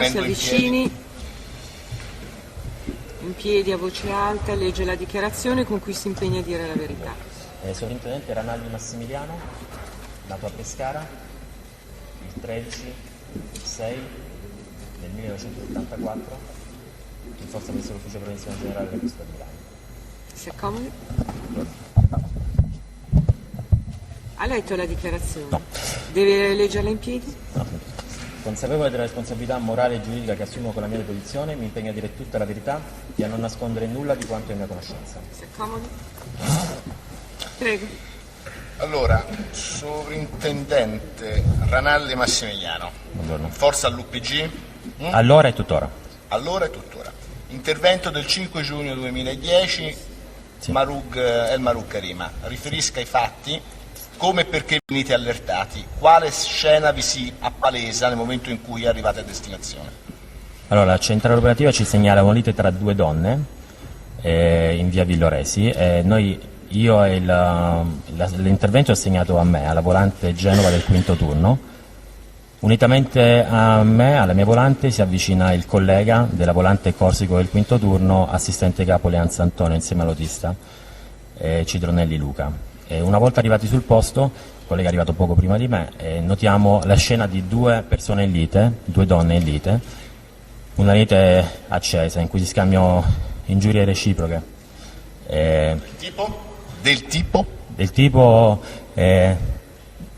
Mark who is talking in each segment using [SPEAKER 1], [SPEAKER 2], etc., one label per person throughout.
[SPEAKER 1] si avvicini in piedi a voce alta, legge la dichiarazione con cui si impegna a dire la verità.
[SPEAKER 2] Sovrintendente Ranaldi Massimiliano, nato a Pescara il 13/6 del 1974, in forza presso l'Ufficio Provinciale Generale della Questura di Milano.
[SPEAKER 1] Si accomodi. Ha letto la dichiarazione?
[SPEAKER 2] No.
[SPEAKER 1] Deve leggerla in piedi?
[SPEAKER 2] No. Consapevole della responsabilità morale e giuridica che assumo con la mia deposizione, mi impegno a dire tutta la verità e a non nascondere nulla di quanto è mia conoscenza.
[SPEAKER 1] Si accomodi. Prego.
[SPEAKER 3] Allora, sovrintendente Ranaldi Massimiliano.
[SPEAKER 2] Buongiorno.
[SPEAKER 3] Forza all'UPG?
[SPEAKER 2] Allora e tuttora.
[SPEAKER 3] Allora e tuttora. Intervento del 5 giugno 2010,
[SPEAKER 2] Sì.
[SPEAKER 3] El Marug Karima. Riferisca i fatti, come e perché venite allertati, quale scena vi si appalesa nel momento in cui arrivate a destinazione.
[SPEAKER 2] Allora, la centrale operativa ci segnala una lite tra due donne in via Villoresi. Io e l'intervento è assegnato a me, alla volante Genova del quinto turno. Unitamente a me, alla mia volante, si avvicina il collega della volante Corsico del quinto turno, assistente capo Leanza Antonio, insieme all'autista Cidronelli Luca. Una volta arrivati sul posto, il collega è arrivato poco prima di me, notiamo la scena di due persone in lite, due donne in lite, una lite accesa in cui si scambiano ingiurie reciproche.
[SPEAKER 3] Del tipo?
[SPEAKER 2] Del tipo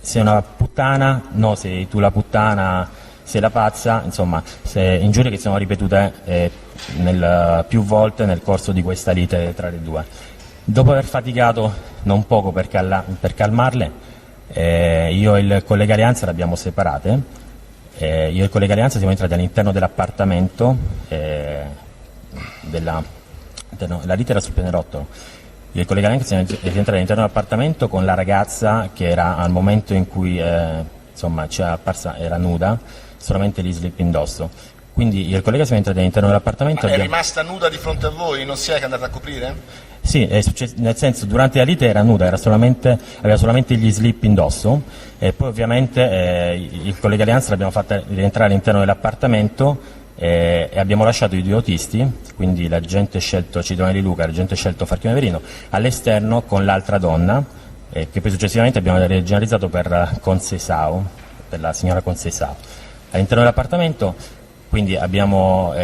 [SPEAKER 2] sei una puttana, no, sei tu la puttana, sei la pazza, insomma, ingiurie che sono ripetute più volte nel corso di questa lite tra le due. Dopo aver faticato non poco per calmarle, io e il collega Leanza le abbiamo separate. Io e il collega Leanza siamo entrati all'interno dell'appartamento, la lite era sul pianerottolo. Io e il collega Leanza siamo entrati all'interno dell'appartamento con la ragazza che era al momento in cui ci è apparsa, era nuda, solamente gli slip indosso. Quindi io e il collega siamo entrati all'interno dell'appartamento.
[SPEAKER 3] Ma è rimasta nuda di fronte a voi, non si è andata a coprire?
[SPEAKER 2] Sì, è successo, nel senso, durante la lite era nuda, aveva solamente gli slip indosso, e poi ovviamente il collega Leanza l'abbiamo fatta rientrare all'interno dell'appartamento e abbiamo lasciato i due autisti, quindi l'agente scelto Cidronelli Luca e l'agente scelto Farchino Verino, all'esterno con l'altra donna, che poi successivamente abbiamo regionalizzato per Concesao, per la signora Concesao. All'interno dell'appartamento quindi abbiamo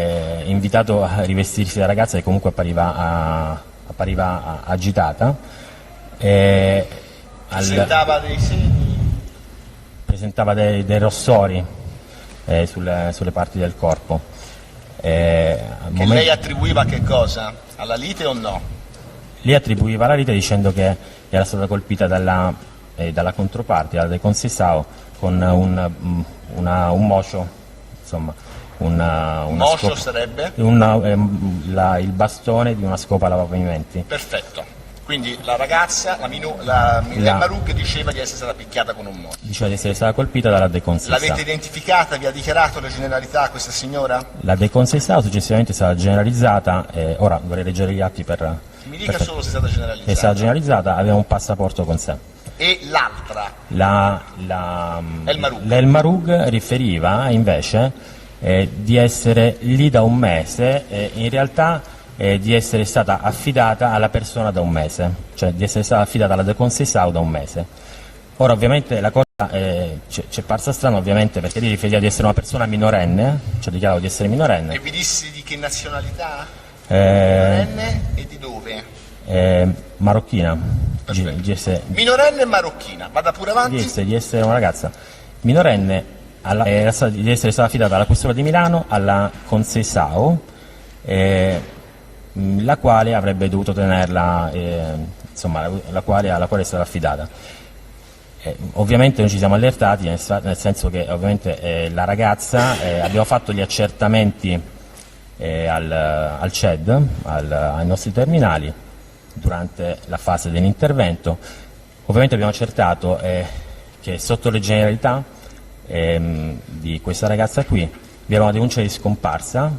[SPEAKER 2] invitato a rivestirsi la ragazza, che comunque appariva agitata.
[SPEAKER 3] Presentava dei segni?
[SPEAKER 2] Presentava dei rossori sulle parti del corpo.
[SPEAKER 3] Lei attribuiva a che cosa? Alla lite o no?
[SPEAKER 2] Lei attribuiva la lite dicendo che era stata colpita dalla controparte, dalla De Concesao, con un mocio, insomma.
[SPEAKER 3] Mocio
[SPEAKER 2] scopa,
[SPEAKER 3] sarebbe?
[SPEAKER 2] il bastone di una scopa lavapavimenti.
[SPEAKER 3] Perfetto. Quindi la ragazza, El Marug, diceva di essere stata picchiata con un mocio.
[SPEAKER 2] Diceva di essere stata colpita dalla De Concesao.
[SPEAKER 3] L'avete identificata? Vi ha dichiarato le generalità a questa signora?
[SPEAKER 2] La De Concesao successivamente è stata generalizzata, ora vorrei leggere gli atti per...
[SPEAKER 3] Mi dica solo se è stata generalizzata.
[SPEAKER 2] È stata generalizzata, aveva un passaporto con sé.
[SPEAKER 3] E l'altra?
[SPEAKER 2] El Marug riferiva invece di essere lì da un mese, in realtà di essere stata affidata alla persona da un mese, cioè di essere stata affidata alla De Concesao da un mese. Ora ovviamente la cosa ci è parsa strana, ovviamente, perché lì riferiva di essere una persona minorenne, cioè dichiarava di essere minorenne.
[SPEAKER 3] E vi disse di che nazionalità? Minorenne e di dove?
[SPEAKER 2] Marocchina.
[SPEAKER 3] Minorenne e marocchina, vada pure avanti.
[SPEAKER 2] Di essere una ragazza minorenne, di essere stata affidata alla Questura di Milano, alla Concesao, la quale avrebbe dovuto tenerla, alla quale è stata affidata. Ovviamente noi ci siamo allertati, nel senso che ovviamente la ragazza, abbiamo fatto gli accertamenti al CED, ai nostri terminali, durante la fase dell'intervento. Ovviamente abbiamo accertato che sotto le generalità di questa ragazza qui vi era una denuncia di scomparsa,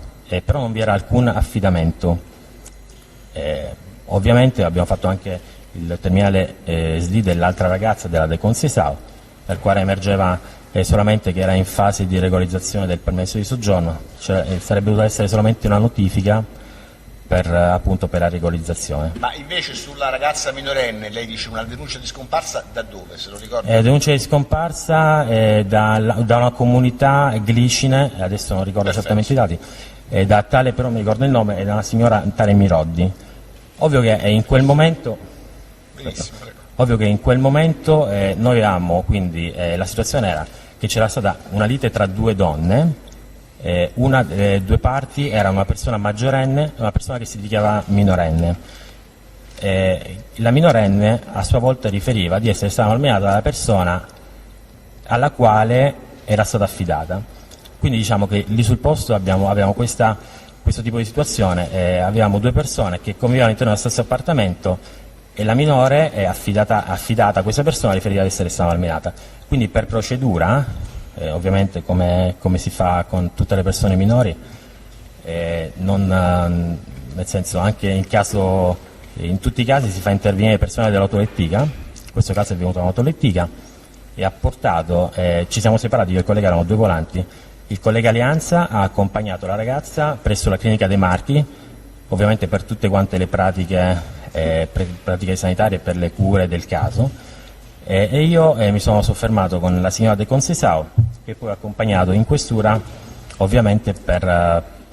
[SPEAKER 2] però non vi era alcun affidamento. Ovviamente abbiamo fatto anche il terminale SLI dell'altra ragazza, della De Concesao, dal quale emergeva solamente che era in fase di regolarizzazione del permesso di soggiorno, cioè sarebbe dovuta essere solamente una notifica appunto per la regolarizzazione.
[SPEAKER 3] Ma invece sulla ragazza minorenne lei dice una denuncia di scomparsa da dove, se lo ricorda?
[SPEAKER 2] Denuncia di scomparsa da una comunità glicine, adesso non ricordo esattamente i dati, da tale, però mi ricordo il nome, è da una signora tale Miroddi. Ovvio che in quel momento,
[SPEAKER 3] Benissimo, prego.
[SPEAKER 2] ovvio che in quel momento noi avevamo, quindi la situazione era che c'era stata una lite tra due donne, una delle due parti era una persona maggiorenne e una persona che si dichiarava minorenne. La minorenne a sua volta riferiva di essere stata malmenata dalla persona alla quale era stata affidata. Quindi diciamo che lì sul posto avevamo questo tipo di situazione, avevamo due persone che convivevano all'interno dello stesso appartamento e la minore è affidata a questa persona riferiva di essere stata malmenata. Quindi per procedura, ovviamente come si fa con tutte le persone minori, nel senso anche in tutti i casi si fa intervenire il personale dell'autolettica, in questo caso è venuta un'autolettica e ha portato, ci siamo separati, io e il collega erano due volanti, il collega Alleanza ha accompagnato la ragazza presso la clinica dei Marchi, ovviamente per tutte quante le pratiche sanitarie e per le cure del caso, e io mi sono soffermato con la signora De Concesao, che poi ho accompagnato in questura, ovviamente per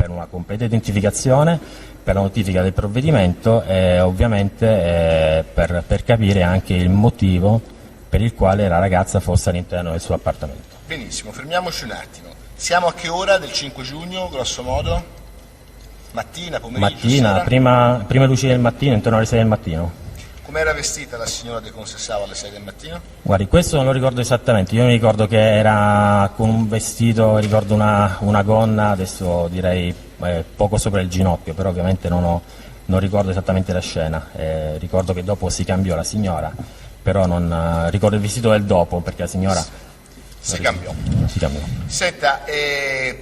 [SPEAKER 2] una completa identificazione, per la notifica del provvedimento e ovviamente per capire anche il motivo per il quale la ragazza fosse all'interno del suo appartamento.
[SPEAKER 3] Benissimo, fermiamoci un attimo. Siamo a che ora del 5 giugno, grosso modo? Mattina, pomeriggio,
[SPEAKER 2] Mattina,
[SPEAKER 3] sera?
[SPEAKER 2] prima luci del mattino, intorno alle 6 del mattino.
[SPEAKER 3] Com'era vestita la signora De Concesao alle 6 del mattino?
[SPEAKER 2] Guardi, questo non lo ricordo esattamente, io mi ricordo che era con un vestito, ricordo una gonna, adesso direi poco sopra il ginocchio, però ovviamente non ricordo esattamente la scena, ricordo che dopo si cambiò la signora, però non ricordo il vestito del dopo perché la signora
[SPEAKER 3] Si cambiò.
[SPEAKER 2] si cambiò.
[SPEAKER 3] Senta,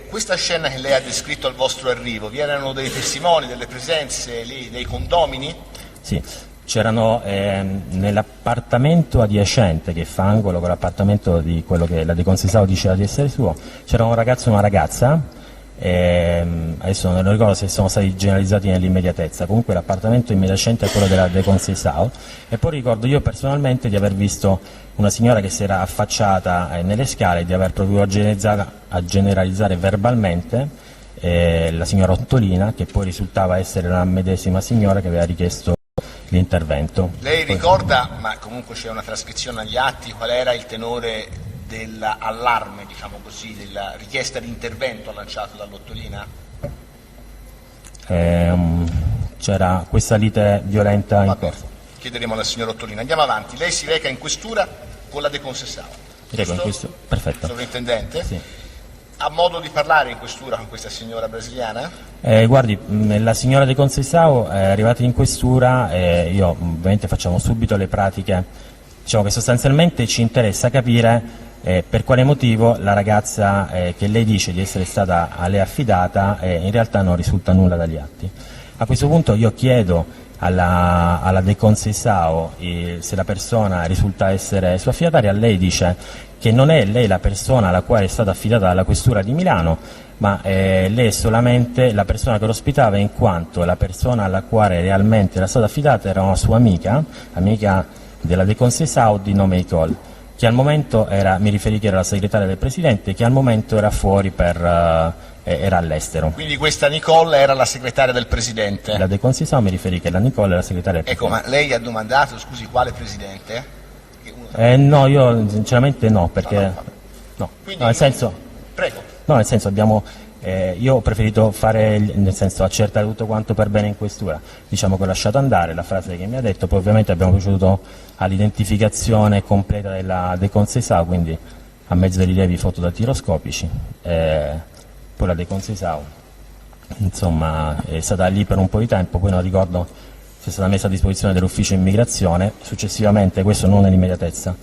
[SPEAKER 3] questa scena che lei ha descritto al vostro arrivo, vi erano dei testimoni, delle presenze lì, dei condomini?
[SPEAKER 2] Sì, c'erano nell'appartamento adiacente che fa angolo con l'appartamento di quello che la De Concesao diceva di essere suo, c'era un ragazzo e una ragazza, adesso non ricordo se sono stati generalizzati nell'immediatezza, comunque l'appartamento immediatamente è quello della De Concesao, e poi ricordo io personalmente di aver visto una signora che si era affacciata nelle scale e di aver provato a generalizzare verbalmente la signora Ottolina, che poi risultava essere la medesima signora che aveva richiesto l'intervento.
[SPEAKER 3] Lei ricorda, ma comunque c'è una trascrizione agli atti, qual era il tenore dell'allarme, diciamo così, della richiesta di intervento lanciato dall'Ottolina?
[SPEAKER 2] C'era questa lite violenta in
[SPEAKER 3] Vabbè,
[SPEAKER 2] corso.
[SPEAKER 3] chiederemo alla signora Ottolina. Andiamo avanti. Lei si reca in questura con la De Concesao.
[SPEAKER 2] Prego, in questo. Perfetto.
[SPEAKER 3] Sovrintendente?
[SPEAKER 2] Sì.
[SPEAKER 3] Ha modo di parlare in questura con questa signora brasiliana?
[SPEAKER 2] Guardi, la signora De Concesao è arrivata in questura e io ovviamente facciamo subito le pratiche, diciamo che sostanzialmente ci interessa capire per quale motivo la ragazza che lei dice di essere stata a lei affidata in realtà non risulta nulla dagli atti. A questo punto io chiedo alla De Concesao se la persona risulta essere sua affidataria, lei dice che non è lei la persona alla quale è stata affidata dalla questura di Milano, ma lei è solamente la persona che lo ospitava, in quanto la persona alla quale realmente era stata affidata era una sua amica della De Concesao di nome Nicole, che al momento mi riferì che era la segretaria del Presidente, che al momento era fuori era all'estero.
[SPEAKER 3] Quindi questa Nicole era la segretaria del Presidente?
[SPEAKER 2] La De Concesao mi riferì che la Nicole era la segretaria del
[SPEAKER 3] Ecco,
[SPEAKER 2] Presidente.
[SPEAKER 3] ma lei ha domandato, scusi, quale Presidente?
[SPEAKER 2] No, io sinceramente no, perché no,
[SPEAKER 3] Quindi,
[SPEAKER 2] nel senso
[SPEAKER 3] prego.
[SPEAKER 2] no, nel senso io ho preferito fare, nel senso accertare tutto quanto per bene in questura, diciamo che ho lasciato andare la frase che mi ha detto, poi ovviamente abbiamo proceduto all'identificazione completa della De Concesao, quindi a mezzo di rilievi fotodattiloscopici, poi la De Concesao insomma è stata lì per un po' di tempo, poi non ricordo se è stata messa a disposizione dell'ufficio immigrazione, successivamente, questo non nell'immediatezza,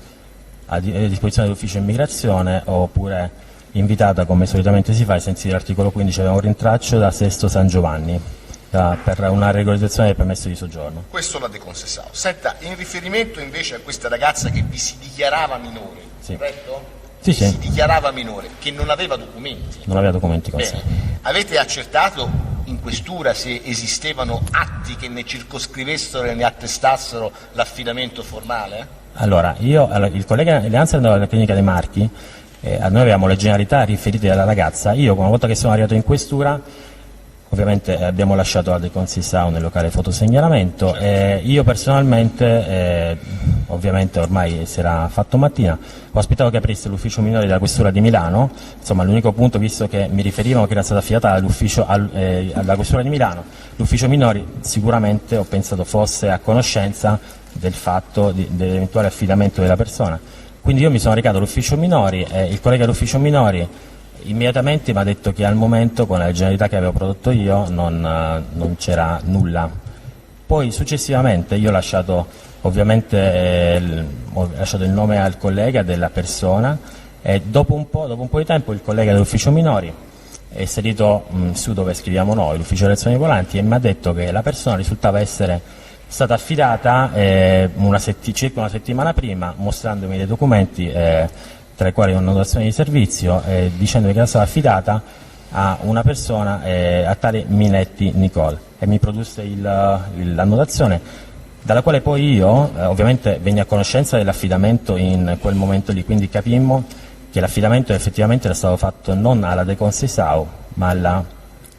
[SPEAKER 2] a disposizione dell'ufficio immigrazione, oppure invitata come solitamente si fa ai sensi dell'articolo 15, aveva un rintraccio da Sesto San Giovanni per una regolarizzazione del permesso di soggiorno.
[SPEAKER 3] Questo la De Concesao. Senta, in riferimento invece a questa ragazza che vi si dichiarava minore,
[SPEAKER 2] Sì.
[SPEAKER 3] corretto?
[SPEAKER 2] Sì, sì.
[SPEAKER 3] si dichiarava minore, che non aveva documenti.
[SPEAKER 2] Non aveva documenti con sé.
[SPEAKER 3] Bene. Avete accertato in questura se esistevano atti che ne circoscrivessero e ne attestassero l'affidamento formale?
[SPEAKER 2] Allora, il collega Leanza andava alla clinica dei Marchi, noi avevamo le generalità riferite dalla ragazza. Io, una volta che sono arrivato in questura, ovviamente abbiamo lasciato la Deconsisao nel locale fotosegnalamento. Io personalmente, ovviamente ormai si era fatto mattina, ho aspettato che aprisse l'ufficio minori della questura di Milano. Insomma, l'unico punto, visto che mi riferivano che era stata affidata alla questura di Milano, l'ufficio minori sicuramente ho pensato fosse a conoscenza del fatto dell'eventuale affidamento della persona. Quindi io mi sono recato all'ufficio minori e il collega dell'ufficio minori immediatamente mi ha detto che al momento, con la generalità che avevo prodotto io, non c'era nulla. Poi successivamente io ho lasciato ovviamente ho lasciato il nome al collega della persona e dopo un po' di tempo il collega dell'ufficio minori è salito su dove scriviamo noi, l'ufficio elezioni volanti, e mi ha detto che la persona risultava essere stata affidata circa una settimana prima, mostrandomi dei documenti tra i quali un'annotazione di servizio, dicendomi che era stata affidata a una persona, a tale Minetti Nicole, e mi produsse l'annotazione, dalla quale poi io ovviamente venni a conoscenza dell'affidamento in quel momento lì, quindi capimmo che l'affidamento effettivamente era stato fatto non alla Deconsisao ma alla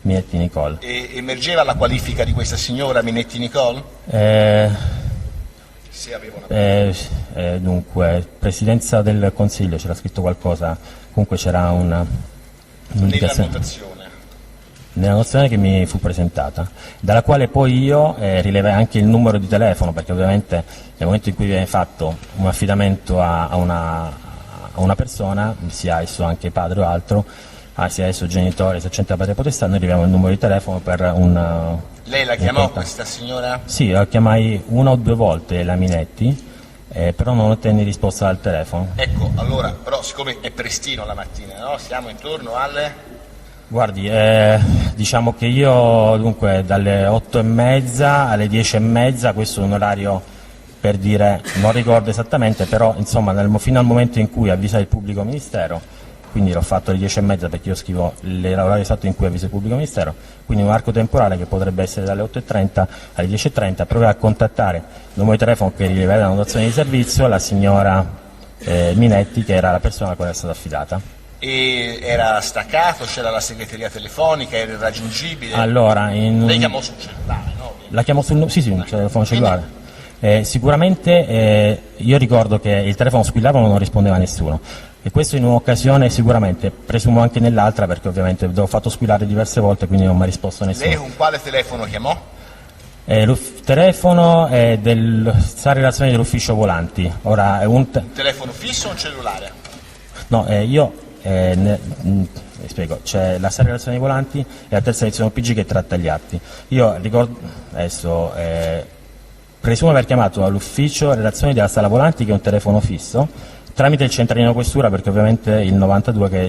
[SPEAKER 2] Minetti Nicole.
[SPEAKER 3] E emergeva la qualifica di questa signora Minetti Nicole? Se aveva una...
[SPEAKER 2] Dunque, Presidenza del Consiglio, c'era scritto qualcosa, comunque c'era un'indicazione nella nozione che mi fu presentata, dalla quale poi io rilevai anche il numero di telefono, perché ovviamente nel momento in cui viene fatto un affidamento a una persona, sia esso anche padre o altro, sia esso genitore, esercente la patria potestà, noi rileviamo il numero di telefono per un...
[SPEAKER 3] Lei la chiamò questa signora?
[SPEAKER 2] Sì, la chiamai una o due volte la Minetti, però non ottenni risposta dal telefono.
[SPEAKER 3] Ecco, allora, però siccome è prestino la mattina, no? Siamo intorno alle...
[SPEAKER 2] Guardi, diciamo che io dunque dalle 8:30 alle 10:30, questo è un orario per dire, non ricordo esattamente, però insomma fino al momento in cui avvisai il pubblico ministero, quindi l'ho fatto alle 10:30 perché io scrivo l'orario esatto in cui avviso il pubblico ministero, quindi un arco temporale che potrebbe essere dalle 8:30 alle 10:30, provai a contattare il numero di telefono che rilevava la notazione di servizio, la signora Minetti, che era la persona a cui era stata affidata.
[SPEAKER 3] E era staccato, c'era la segreteria telefonica, era irraggiungibile?
[SPEAKER 2] Allora,
[SPEAKER 3] lei chiamò sul cellulare, no?
[SPEAKER 2] La chiamò sì, un telefono cellulare. Sicuramente io ricordo che il telefono squillava ma non rispondeva a nessuno, e questo in un'occasione sicuramente, presumo anche nell'altra, perché ovviamente l'ho fatto squillare diverse volte, quindi non mi ha risposto nessuno.
[SPEAKER 3] Lei con quale telefono chiamò?
[SPEAKER 2] Il telefono è sa relazione dell'ufficio volanti. Ora è un
[SPEAKER 3] telefono fisso o un cellulare?
[SPEAKER 2] No, io spiego, c'è la sa relazione dei volanti e la terza sezione PG che tratta gli atti. Io ricordo adesso presumo aver chiamato all'ufficio relazioni della sala volanti, che è un telefono fisso, tramite il centralino questura, perché ovviamente il 92 che è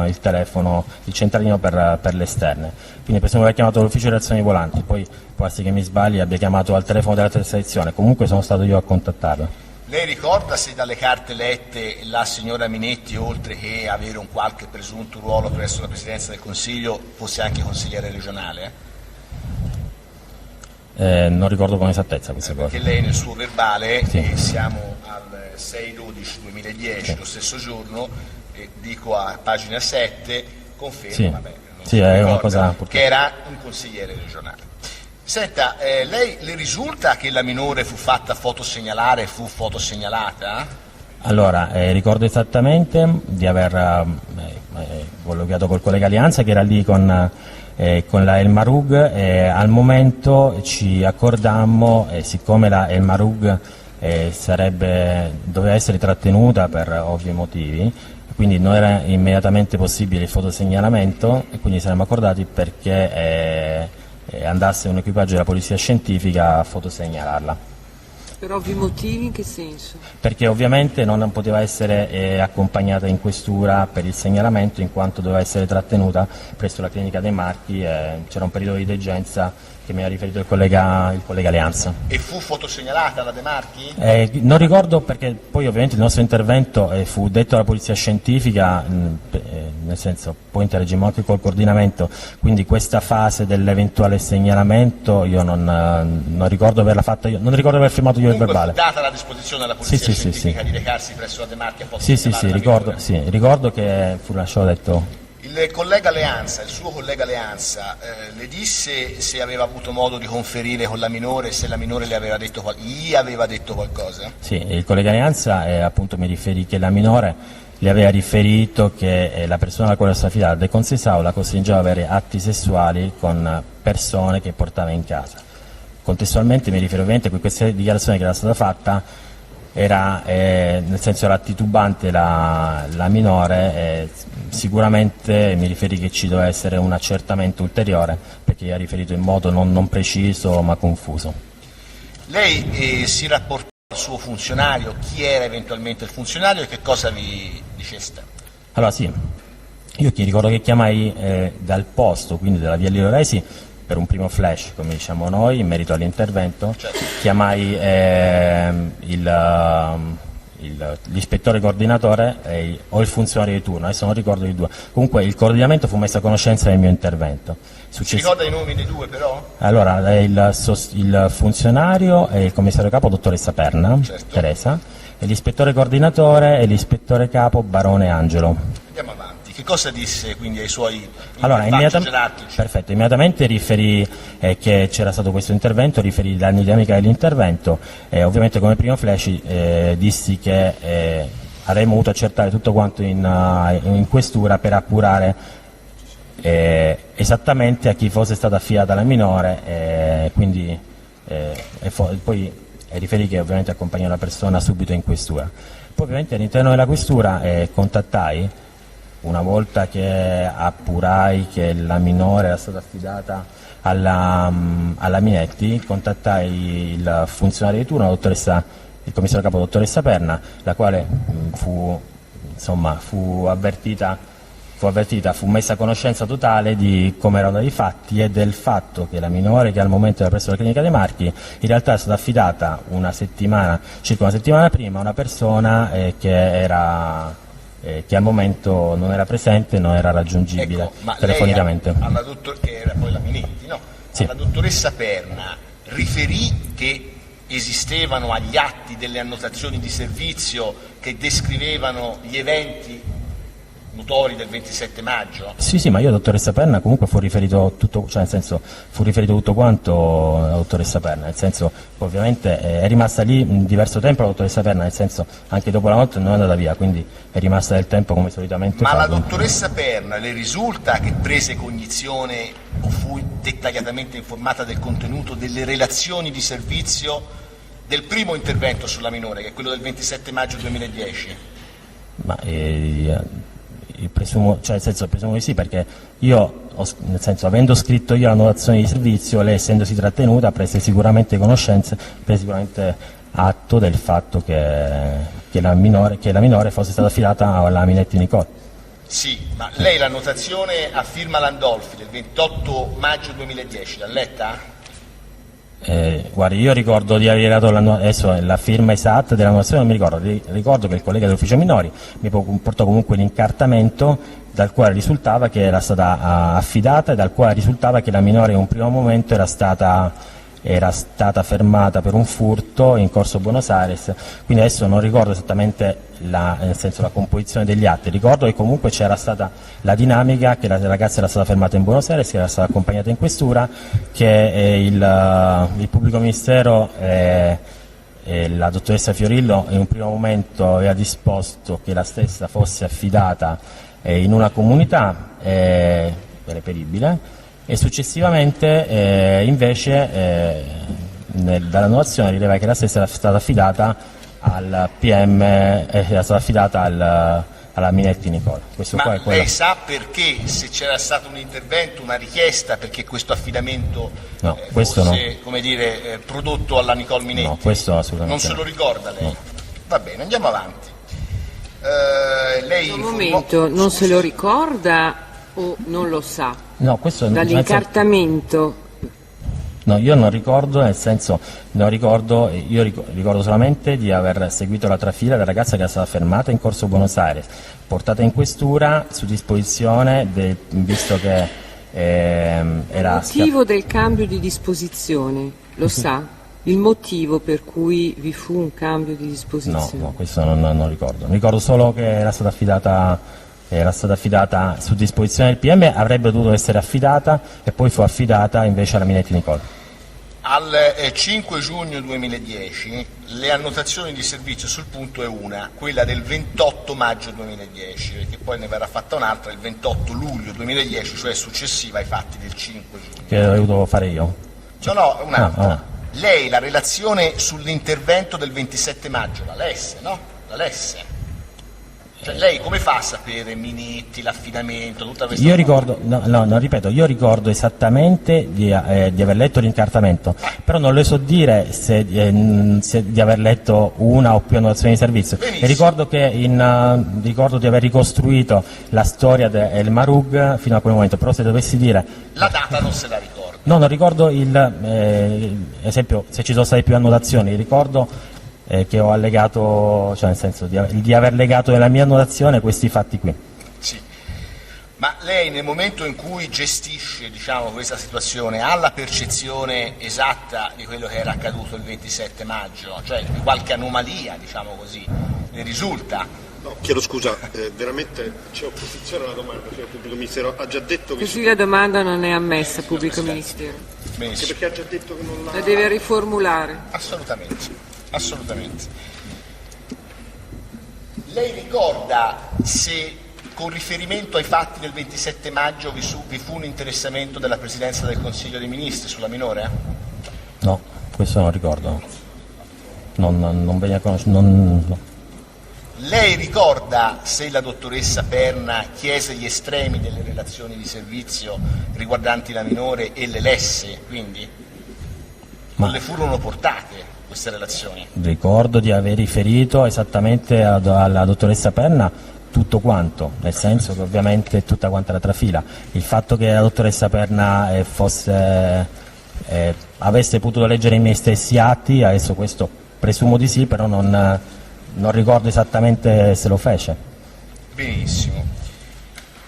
[SPEAKER 2] il telefono, il centralino per le esterne, quindi presumo aver chiamato all'ufficio relazioni volanti, poi può essere che mi sbagli e abbia chiamato al telefono della terza sezione, comunque sono stato io a contattarla.
[SPEAKER 3] Lei ricorda se dalle carte lette la signora Minetti, oltre che avere un qualche presunto ruolo presso la Presidenza del Consiglio, fosse anche consigliere regionale?
[SPEAKER 2] Non ricordo con esattezza questa cosa.
[SPEAKER 3] Perché lei nel suo verbale,
[SPEAKER 2] sì.
[SPEAKER 3] Siamo al 6/12/2010, sì. Lo stesso giorno, dico a pagina 7, conferma,
[SPEAKER 2] sì.
[SPEAKER 3] Vabbè,
[SPEAKER 2] sì, è una cosa
[SPEAKER 3] che era un consigliere regionale. Senta, lei le risulta che la minore fu fatta fotosegnalare e fu fotosegnalata?
[SPEAKER 2] Allora, ricordo esattamente di aver colloquiato col collega Alianza, che era lì con la El Marug, al momento ci accordammo, siccome la El Marug doveva essere trattenuta per ovvi motivi, quindi non era immediatamente possibile il fotosegnalamento, e quindi saremmo accordati perché andasse un equipaggio della polizia scientifica a fotosegnalarla.
[SPEAKER 1] Per ovvi motivi, in che senso?
[SPEAKER 2] Perché ovviamente non poteva essere accompagnata in questura per il segnalamento, in quanto doveva essere trattenuta presso la clinica dei Marchi, c'era un periodo di degenza che mi ha riferito il collega Leanza.
[SPEAKER 3] E fu fotosegnalata la De Marchi?
[SPEAKER 2] Non ricordo, perché poi ovviamente il nostro intervento fu detto alla polizia scientifica, nel senso poi interagimmo anche col coordinamento, quindi questa fase dell'eventuale segnalamento io non ricordo averla fatta io, non ricordo aver firmato io il
[SPEAKER 3] Comunque
[SPEAKER 2] verbale.
[SPEAKER 3] fu data la disposizione alla polizia scientifica di recarsi presso la De Marchi a
[SPEAKER 2] ricordo che fu lasciato detto.
[SPEAKER 3] Il collega Leanza, il suo collega Leanza, le disse se aveva avuto modo di conferire con la minore, se la minore gli aveva detto qualcosa?
[SPEAKER 2] Sì, il collega Leanza appunto mi riferì che la minore le aveva riferito che la persona alla quale era stata affidata deconsensava o la costringeva ad avere atti sessuali con persone che portava in casa. Contestualmente mi riferisco ovviamente a questa dichiarazione che era stata fatta, era nel senso era titubante la minore, sicuramente mi riferì che ci doveva essere un accertamento ulteriore perché ha riferito in modo non preciso ma confuso.
[SPEAKER 3] Lei si rapportò al suo funzionario, chi era eventualmente il funzionario e che cosa vi diceste?
[SPEAKER 2] Allora sì, io ti ricordo che chiamai dal posto, quindi della via Lilo Resi, per un primo flash, come diciamo noi, in merito all'intervento,
[SPEAKER 3] certo.
[SPEAKER 2] Chiamai l'ispettore coordinatore o il funzionario di turno, adesso non ricordo i due. Comunque il coordinamento fu messo a conoscenza del mio intervento.
[SPEAKER 3] Si ricorda i nomi dei due però?
[SPEAKER 2] Allora, il funzionario è il commissario capo, dottoressa Perna,
[SPEAKER 3] certo.
[SPEAKER 2] Teresa, e l'ispettore coordinatore è l'ispettore capo, barone Angelo.
[SPEAKER 3] Andiamo avanti. Che cosa disse quindi ai suoi
[SPEAKER 2] allora,
[SPEAKER 3] gerarchici?
[SPEAKER 2] Perfetto, immediatamente riferì che c'era stato questo intervento, riferì la dinamica dell'intervento e ovviamente come primo flash dissi che avremmo dovuto accertare tutto quanto in questura per appurare esattamente a chi fosse stata affidata la minore, poi riferì che ovviamente accompagnò la persona subito in questura. Poi ovviamente all'interno della questura contattai, una volta che appurai che la minore era stata affidata alla Minetti, contattai il funzionario di turno, il commissario capo dottoressa Perna, la quale fu messa a conoscenza totale di come erano i fatti e del fatto che la minore, che al momento era presso la clinica dei Marchi, in realtà è stata affidata circa una settimana prima a una persona che al momento non era presente, non era raggiungibile telefonicamente.
[SPEAKER 3] Che era poi la Minetti, no?
[SPEAKER 2] Sì.
[SPEAKER 3] Alla dottoressa Perna riferì che esistevano agli atti delle annotazioni di servizio che descrivevano gli eventi notori del 27 maggio?
[SPEAKER 2] Sì, ma io dottoressa Perna comunque fu riferito tutto quanto alla dottoressa Perna, nel senso ovviamente è rimasta lì diverso tempo la dottoressa Perna, nel senso anche dopo la notte non è andata via, quindi è rimasta del tempo come solitamente
[SPEAKER 3] Ma
[SPEAKER 2] fa.
[SPEAKER 3] la dottoressa Perna le risulta che prese cognizione o fu dettagliatamente informata del contenuto delle relazioni di servizio del primo intervento sulla minore, che è quello del 27 maggio 2010?
[SPEAKER 2] Ma presumo di sì, perché io, nel senso, avendo scritto io la notazione di servizio, lei essendosi trattenuta prese sicuramente atto del fatto che la minore fosse stata affidata alla Minetti Nicole.
[SPEAKER 3] Sì, ma lei la notazione a firma Landolfi del 28 maggio 2010 l'ha letta?
[SPEAKER 2] Guardi, io ricordo di aver dato adesso la firma esatta della notazione, non mi ricordo, ricordo che il collega dell'ufficio minori mi portò comunque l'incartamento dal quale risultava che era stata affidata e dal quale risultava che la minore in un primo momento era stata fermata per un furto in Corso Buenos Aires, quindi adesso non ricordo esattamente la composizione degli atti, ricordo che comunque c'era stata la dinamica che la ragazza era stata fermata in Buenos Aires, che era stata accompagnata in questura, che il pubblico ministero e la dottoressa Fiorillo in un primo momento aveva disposto che la stessa fosse affidata in una comunità reperibile, e successivamente invece dalla notazione rileva che la stessa era stata affidata al PM, era stata affidata alla Minetti Nicole.
[SPEAKER 3] Ma lei sa perché, se c'era stato un intervento, una richiesta perché questo affidamento fosse prodotto alla Nicole Minetti?
[SPEAKER 2] No, questo assolutamente
[SPEAKER 3] non se lo ricorda lei?
[SPEAKER 2] No.
[SPEAKER 3] Va bene, andiamo avanti. Lei
[SPEAKER 1] un momento, non se lo ricorda o non lo sa?
[SPEAKER 2] No, questo
[SPEAKER 1] dall'incartamento
[SPEAKER 2] No, io non ricordo, nel senso, ricordo solamente di aver seguito la trafila della ragazza che era stata fermata in Corso Buenos Aires, portata in questura su disposizione, visto che era...
[SPEAKER 1] Il motivo del cambio di disposizione, lo sa? Il motivo per cui vi fu un cambio di disposizione?
[SPEAKER 2] No, questo non ricordo. Ricordo solo che era stata affidata su disposizione del PM, avrebbe dovuto essere affidata e poi fu affidata invece alla Minetti Nicola.
[SPEAKER 3] Al 5 giugno 2010 le annotazioni di servizio sul punto è una, quella del 28 maggio 2010, perché poi ne verrà fatta un'altra il 28 luglio 2010, cioè successiva ai fatti del 5 giugno.
[SPEAKER 2] Che ho dovuto fare io?
[SPEAKER 3] No, un'altra. Lei la relazione sull'intervento del 27 maggio la lesse, no? La lesse. Cioè, lei come fa a sapere Minetti, l'affidamento, tutta questa
[SPEAKER 2] Io
[SPEAKER 3] cosa?
[SPEAKER 2] ricordo, ripeto, io ricordo esattamente di aver letto l'incartamento, però non le so dire se di aver letto una o più annotazioni di servizio.
[SPEAKER 3] Benissimo.
[SPEAKER 2] E ricordo di aver ricostruito la storia del Marug fino a quel momento, però se dovessi dire...
[SPEAKER 3] La data non se la ricorda.
[SPEAKER 2] No, non ricordo esempio, se ci sono state più annotazioni, ricordo che ho allegato, cioè nel senso di aver legato nella mia annotazione questi fatti qui.
[SPEAKER 3] Sì. Ma lei nel momento in cui gestisce, diciamo, questa situazione ha la percezione esatta di quello che era accaduto il 27 maggio? Cioè di qualche anomalia, diciamo così, le risulta?
[SPEAKER 4] No, chiedo scusa, veramente c'è opposizione alla domanda, signor Pubblico Ministero, ha già detto che...
[SPEAKER 1] Così la domanda non è ammessa, Pubblico Ministero.
[SPEAKER 4] Anche
[SPEAKER 3] Benissimo.
[SPEAKER 4] perché ha già detto che non
[SPEAKER 1] La
[SPEAKER 4] l'ha...
[SPEAKER 1] deve riformulare.
[SPEAKER 3] Assolutamente. Lei ricorda se con riferimento ai fatti del 27 maggio vi fu un interessamento della Presidenza del Consiglio dei Ministri sulla minore?
[SPEAKER 2] No, questo non ricordo. Non veniva conosciuto. No.
[SPEAKER 3] Lei ricorda se la dottoressa Perna chiese gli estremi delle relazioni di servizio riguardanti la minore e le lesse, quindi? Non le furono portate queste relazioni?
[SPEAKER 2] Ricordo di aver riferito esattamente alla dottoressa Perna tutto quanto, nel senso che ovviamente tutta quanta la trafila. Il fatto che la dottoressa Perna avesse potuto leggere i miei stessi atti, adesso questo presumo di sì, però non ricordo esattamente se lo fece.
[SPEAKER 3] Benissimo.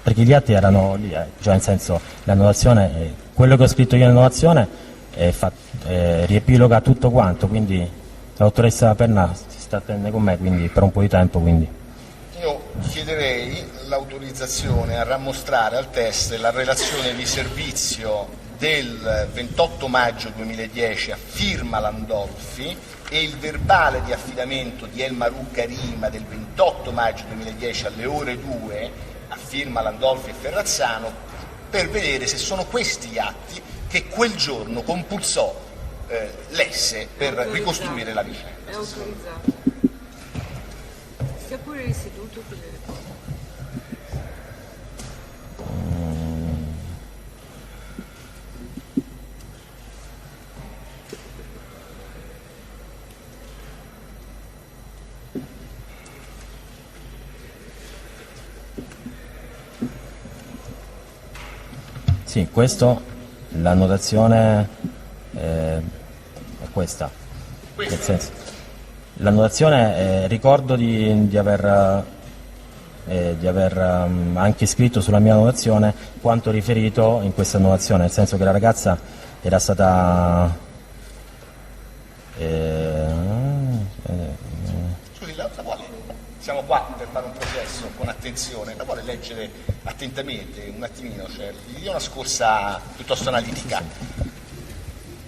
[SPEAKER 2] Perché gli atti erano lì, cioè nel senso, l'annotazione, quello che ho scritto io nell'annotazione riepiloga tutto quanto, quindi la dottoressa Perna si sta attendendo con me quindi, per un po' di tempo. Quindi.
[SPEAKER 3] Io chiederei l'autorizzazione a rammostrare al test la relazione di servizio del 28 maggio 2010 a firma Landolfi e il verbale di affidamento di El Marug Karima del 28 maggio 2010 alle ore 2 a firma Landolfi e Ferrazzano, per vedere se sono questi gli atti che quel giorno compulsò Lesse per ricostruire la vicenda.
[SPEAKER 1] È autorizzato. Stia pure riseduto che le ricordo.
[SPEAKER 2] Sì, questo, l'annotazione è questa. Nel senso, l'annotazione ricordo di aver anche scritto sulla mia annotazione quanto riferito in questa annotazione, nel senso che la ragazza era stata
[SPEAKER 3] Scusi, la vuole? Siamo qua per fare un processo con attenzione, la vuole leggere attentamente un attimino, cioè, gli dia una scorsa piuttosto analitica.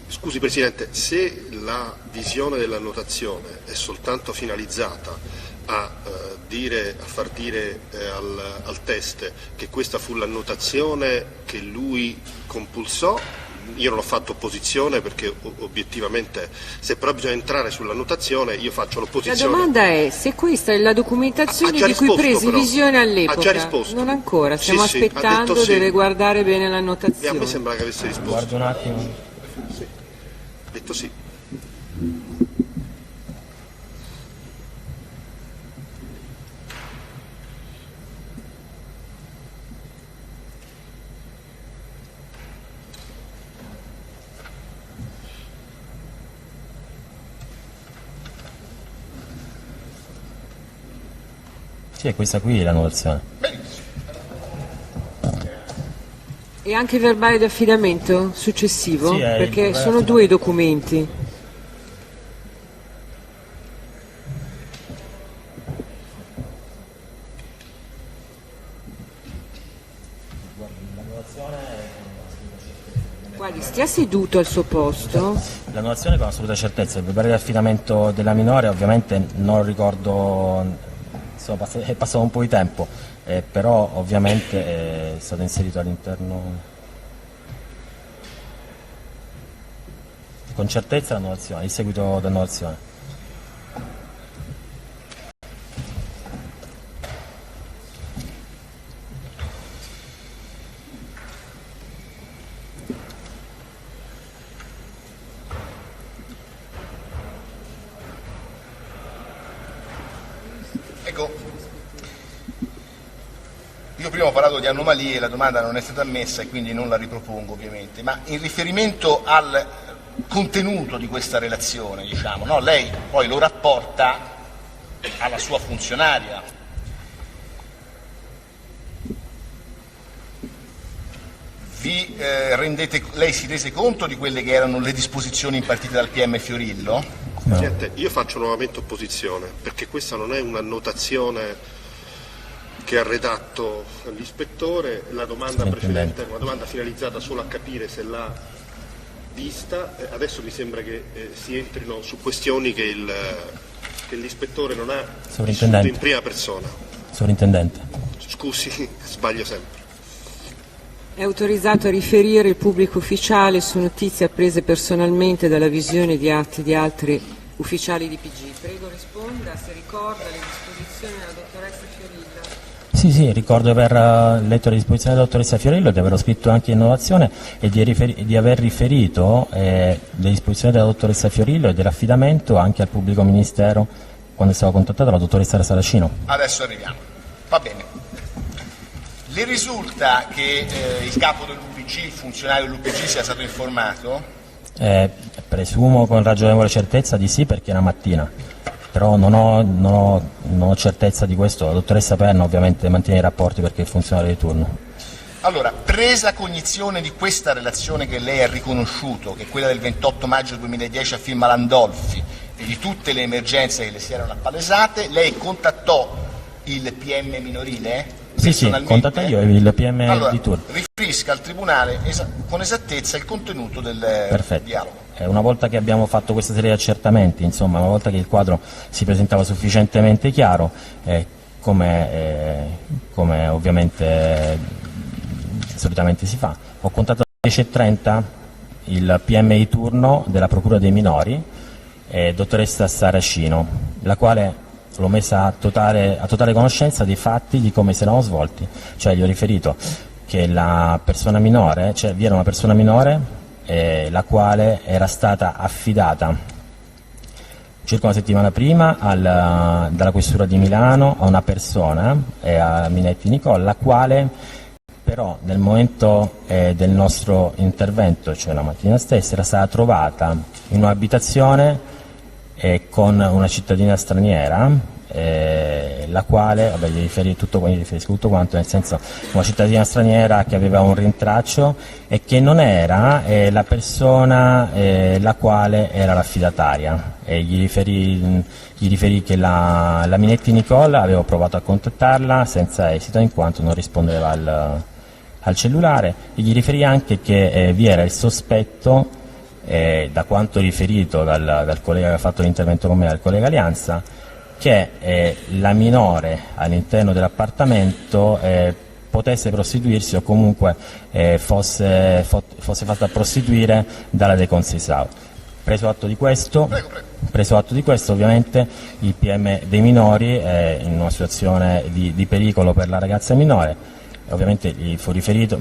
[SPEAKER 4] Scusi Presidente, se la visione dell'annotazione è soltanto finalizzata a far dire al test che questa fu l'annotazione che lui compulsò, io non ho fatto opposizione perché obiettivamente se però bisogna entrare sull'annotazione io faccio
[SPEAKER 1] La
[SPEAKER 4] l'opposizione.
[SPEAKER 1] domanda è se questa è la documentazione
[SPEAKER 4] Ha già
[SPEAKER 1] di cui
[SPEAKER 4] risposto,
[SPEAKER 1] presi
[SPEAKER 4] però.
[SPEAKER 1] visione all'epoca.
[SPEAKER 4] Ha già risposto.
[SPEAKER 1] Non ancora,
[SPEAKER 4] Sì,
[SPEAKER 1] stiamo
[SPEAKER 4] sì, ha
[SPEAKER 1] aspettando,
[SPEAKER 4] detto sì.
[SPEAKER 1] deve guardare bene
[SPEAKER 4] E a
[SPEAKER 1] l'annotazione.
[SPEAKER 4] me sembra che avesse risposto.
[SPEAKER 2] guardo un attimo.
[SPEAKER 4] Ha detto sì.
[SPEAKER 2] Sì, è questa qui l'annullazione.
[SPEAKER 3] Benissimo.
[SPEAKER 1] E anche il verbale di affidamento successivo?
[SPEAKER 2] Sì, è il
[SPEAKER 1] perché
[SPEAKER 2] verbale
[SPEAKER 1] sono
[SPEAKER 2] di
[SPEAKER 1] due i documenti. Guardi, stia seduto al suo posto.
[SPEAKER 2] L'annullazione con assoluta certezza, il verbale di affidamento della minore ovviamente non lo ricordo, insomma, è passato un po' di tempo, però ovviamente è stato inserito all'interno. Con certezza l'annullazione, il seguito d'annullazione.
[SPEAKER 3] Ecco, io prima ho parlato di anomalie, la domanda non è stata ammessa e quindi non la ripropongo ovviamente, ma in riferimento al contenuto di questa relazione, diciamo, no? Lei poi lo rapporta alla sua funzionaria. Lei si rese conto di quelle che erano le disposizioni impartite dal PM Fiorillo?
[SPEAKER 4] Presidente, io faccio nuovamente opposizione, perché questa non è un'annotazione che ha redatto l'ispettore, la domanda precedente è una domanda finalizzata solo a capire se l'ha vista, adesso mi sembra che si entrino su questioni che l'ispettore non ha vissuto in prima persona.
[SPEAKER 2] Sovrintendente.
[SPEAKER 4] Scusi, sbaglio sempre.
[SPEAKER 1] È autorizzato a riferire il pubblico ufficiale su notizie apprese personalmente dalla visione di atti di altri ufficiali di PG. Prego risponda se ricorda le disposizioni della dottoressa Fiorillo.
[SPEAKER 2] Sì, ricordo di aver letto le disposizioni della dottoressa Fiorillo, di averlo scritto anche in innovazione e di aver riferito le disposizioni della dottoressa Fiorillo e dell'affidamento anche al pubblico ministero quando è stata contattata la dottoressa Saracino.
[SPEAKER 3] Adesso arriviamo. Va bene. Le risulta che il capo dell'UPG, il funzionario dell'UPG sia stato informato?
[SPEAKER 2] Presumo con ragionevole certezza di sì, perché è una mattina, però non ho certezza di questo. La dottoressa Perna ovviamente mantiene i rapporti perché è il funzionario di turno.
[SPEAKER 3] Allora, presa cognizione di questa relazione che lei ha riconosciuto, che è quella del 28 maggio 2010 a firma Landolfi, e di tutte le emergenze che le si erano appalesate, lei contattò il PM minorile?
[SPEAKER 2] Sì, contatta io il PM
[SPEAKER 3] allora,
[SPEAKER 2] di turno.
[SPEAKER 3] Riferisca al Tribunale con esattezza il contenuto del dialogo.
[SPEAKER 2] Una volta che abbiamo fatto questa serie di accertamenti, insomma, una volta che il quadro si presentava sufficientemente chiaro, come ovviamente solitamente si fa, ho contattato alle 10:30 il PM di turno della Procura dei Minori, dottoressa Saracino, la quale l'ho messa a totale conoscenza dei fatti, di come si erano svolti, cioè gli ho riferito che la persona minore, cioè vi era una persona minore la quale era stata affidata circa una settimana prima dalla Questura di Milano a una persona, a Minetti Nicole, la quale però nel momento del nostro intervento, cioè la mattina stessa, era stata trovata in un'abitazione con una cittadina straniera, la quale, gli riferisco tutto quanto, nel senso, una cittadina straniera che aveva un rintraccio e che non era la persona la quale era l'affidataria. Gli riferì che la Minetti Nicole avevo provato a contattarla senza esito in quanto non rispondeva al cellulare, e gli riferì anche che vi era il sospetto, da quanto riferito dal collega che ha fatto l'intervento con me, dal collega Alianza, che la minore all'interno dell'appartamento potesse prostituirsi o comunque fosse fatta prostituire dalla De Conceição. Preso atto di questo, ovviamente il PM dei minori è in una situazione di pericolo per la ragazza minore, ovviamente gli fu riferito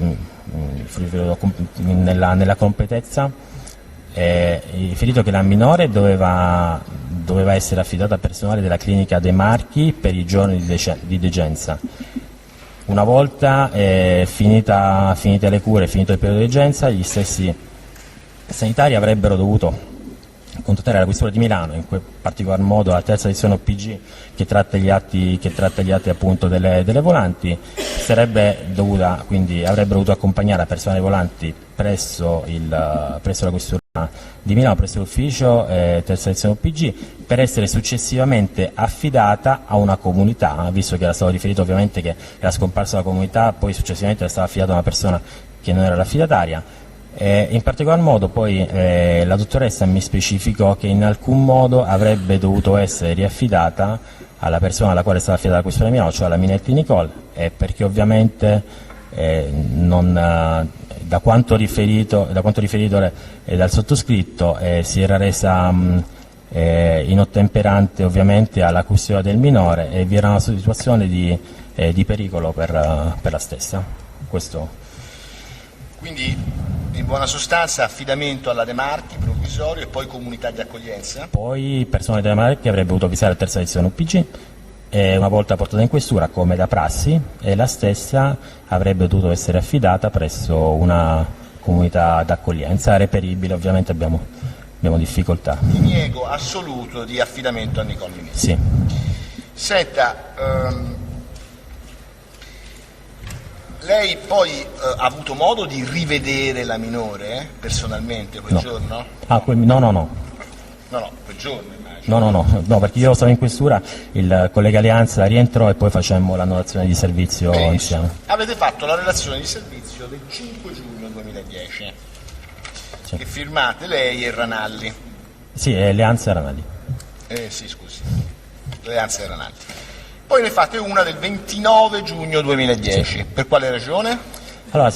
[SPEAKER 2] nella completezza, riferito che la minore doveva essere affidata a personale della clinica dei Marchi per i giorni di degenza. Una volta finite le cure, finito il periodo di degenza, gli stessi sanitari avrebbero dovuto contattare la questura di Milano, in quel particolar modo la terza sezione OPG che tratta gli atti appunto delle volanti, quindi avrebbe dovuto accompagnare la persona dei volanti presso la questura di Milano, presso l'ufficio terza sezione OPG, per essere successivamente affidata a una comunità, visto che era stato riferito ovviamente che era scomparsa la comunità, poi successivamente era stata affidata a una persona che non era l'affidataria. In particolar modo poi la dottoressa mi specificò che in alcun modo avrebbe dovuto essere riaffidata alla persona alla quale è stata affidata la questura di Milano, cioè alla Minetti Nicole, perché ovviamente da quanto riferito dal sottoscritto si era resa inottemperante ovviamente alla custodia del minore e vi era una situazione di pericolo per la stessa. Questo.
[SPEAKER 3] Quindi in buona sostanza affidamento alla De Marchi provvisorio e poi comunità di accoglienza?
[SPEAKER 2] Poi persone della Marchi avrebbe dovuto avvisare la terza sezione UPG e una volta portata in questura come da prassi e la stessa avrebbe dovuto essere affidata presso una comunità d'accoglienza reperibile, ovviamente abbiamo difficoltà.
[SPEAKER 3] Diniego assoluto di affidamento a Nicole Minetti.
[SPEAKER 2] Sì.
[SPEAKER 3] Senta, lei poi ha avuto modo di rivedere la minore personalmente quel giorno?
[SPEAKER 2] No,
[SPEAKER 3] quel giorno immagino.
[SPEAKER 2] No, perché io stavo in questura, il collega Leanza rientrò e poi facemmo l'annotazione di servizio
[SPEAKER 3] Benissimo.
[SPEAKER 2] insieme.
[SPEAKER 3] Avete fatto la relazione di servizio del 5 giugno 2010,
[SPEAKER 2] Sì.
[SPEAKER 3] che firmate lei e Ranalli.
[SPEAKER 2] Sì, Leanza e Ranalli.
[SPEAKER 3] Sì, scusi, Leanza e Ranalli. Poi ne fate una del 29 giugno 2010, sì. Per quale ragione?
[SPEAKER 2] Allora,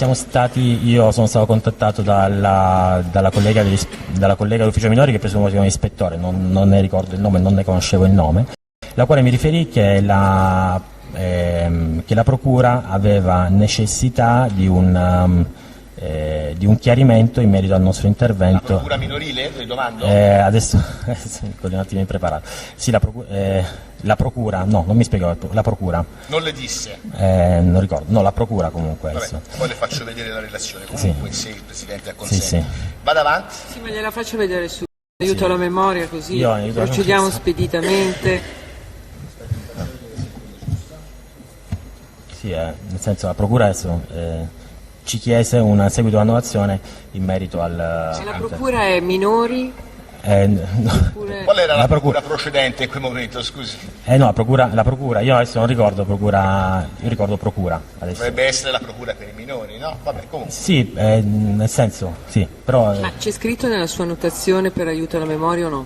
[SPEAKER 2] io sono stato contattato dalla collega dell'ufficio minori che presumo sia un ispettore, non ne ricordo il nome, non ne conoscevo il nome, la quale mi riferì che la procura aveva necessità di un chiarimento in merito al nostro intervento.
[SPEAKER 3] La procura minorile, le domando?
[SPEAKER 2] Adesso con un attimo impreparato. Sì, la procura, no, non mi spiego, la procura.
[SPEAKER 3] Non le disse?
[SPEAKER 2] Non ricordo, no, la procura comunque.
[SPEAKER 3] Vabbè, poi le faccio vedere la relazione, comunque se il Presidente acconsente.
[SPEAKER 2] Sì.
[SPEAKER 3] Vado avanti?
[SPEAKER 1] Sì, ma gliela faccio vedere su aiuto alla memoria, così procediamo speditamente.
[SPEAKER 2] Sì, nel senso la procura adesso ci chiese un seguito annotazione in merito al...
[SPEAKER 1] La procura è minori?
[SPEAKER 2] No.
[SPEAKER 3] Qual era la procura procedente in quel momento, scusi?
[SPEAKER 2] No, la procura, io adesso non ricordo procura, io ricordo procura. Adesso.
[SPEAKER 3] Dovrebbe essere la procura per i minori, no? Vabbè, comunque.
[SPEAKER 2] Sì, nel senso, sì, però...
[SPEAKER 1] Ma c'è scritto nella sua annotazione per aiuto alla memoria o no?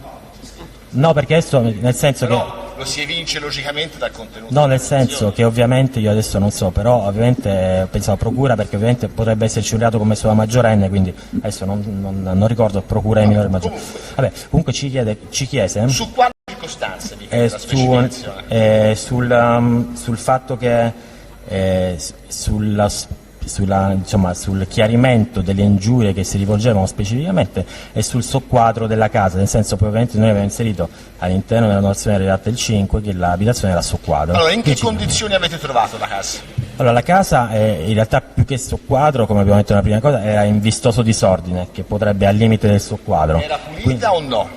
[SPEAKER 2] No, perché adesso, nel senso
[SPEAKER 3] però lo si evince logicamente dal contenuto.
[SPEAKER 2] No, nel senso che ovviamente io adesso non so, però ovviamente pensavo procura perché ovviamente potrebbe esserci un reato commesso da maggiorenne, quindi adesso non ricordo procura di minore maggiore. Vabbè, comunque ci chiese...
[SPEAKER 3] Su quali circostanze di la specificazione?
[SPEAKER 2] Sul fatto che sul chiarimento delle ingiurie che si rivolgevano specificamente e sul soqquadro della casa, nel senso poi ovviamente noi abbiamo inserito all'interno della notazione redatta il 5 che l'abitazione era soqquadro.
[SPEAKER 3] Allora, in che condizioni avete trovato la casa?
[SPEAKER 2] Allora, la casa in realtà più che soqquadro, come abbiamo detto nella prima cosa, era in vistoso disordine, che potrebbe al limite del soqquadro.
[SPEAKER 3] Era pulita o no?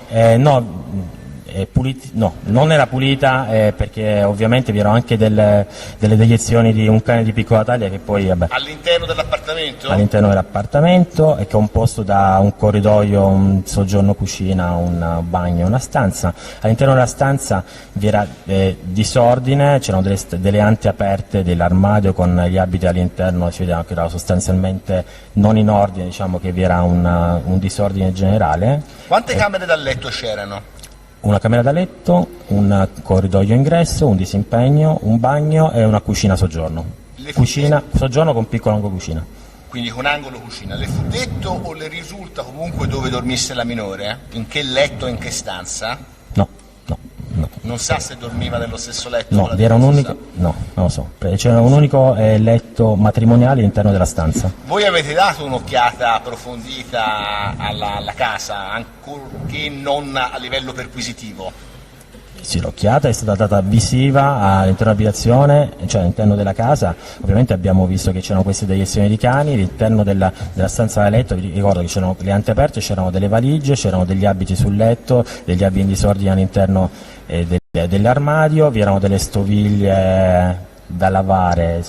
[SPEAKER 2] No, non era pulita perché ovviamente vi erano anche delle deiezioni di un cane di piccola taglia che poi
[SPEAKER 3] all'interno dell'appartamento?
[SPEAKER 2] All'interno dell'appartamento è composto da un corridoio, un soggiorno cucina, un bagno e una stanza. All'interno della stanza vi era disordine, c'erano delle ante aperte dell'armadio con gli abiti all'interno, si vedeva che era sostanzialmente non in ordine, diciamo che vi era un disordine generale.
[SPEAKER 3] Quante camere da letto c'erano?
[SPEAKER 2] Una camera da letto, un corridoio ingresso, un disimpegno, un bagno e una cucina soggiorno. Cucina soggiorno con piccolo angolo cucina.
[SPEAKER 3] Quindi con angolo cucina. Le fu detto o le risulta comunque dove dormisse la minore? In che letto, in che stanza?
[SPEAKER 2] No.
[SPEAKER 3] Non sa se dormiva nello stesso letto?
[SPEAKER 2] No, era un unico, no, non lo so. C'era un unico letto matrimoniale all'interno della stanza.
[SPEAKER 3] Voi avete dato un'occhiata approfondita alla casa, ancorché non a livello perquisitivo?
[SPEAKER 2] Sì, l'occhiata è stata data visiva all'interno dell'abitazione, cioè all'interno della casa. Ovviamente abbiamo visto che c'erano queste deiezioni di cani, all'interno della stanza da letto, vi ricordo che c'erano le ante aperte, c'erano delle valigie, c'erano degli abiti sul letto, degli abiti in disordine all'interno dell'armadio, vi erano delle stoviglie da lavare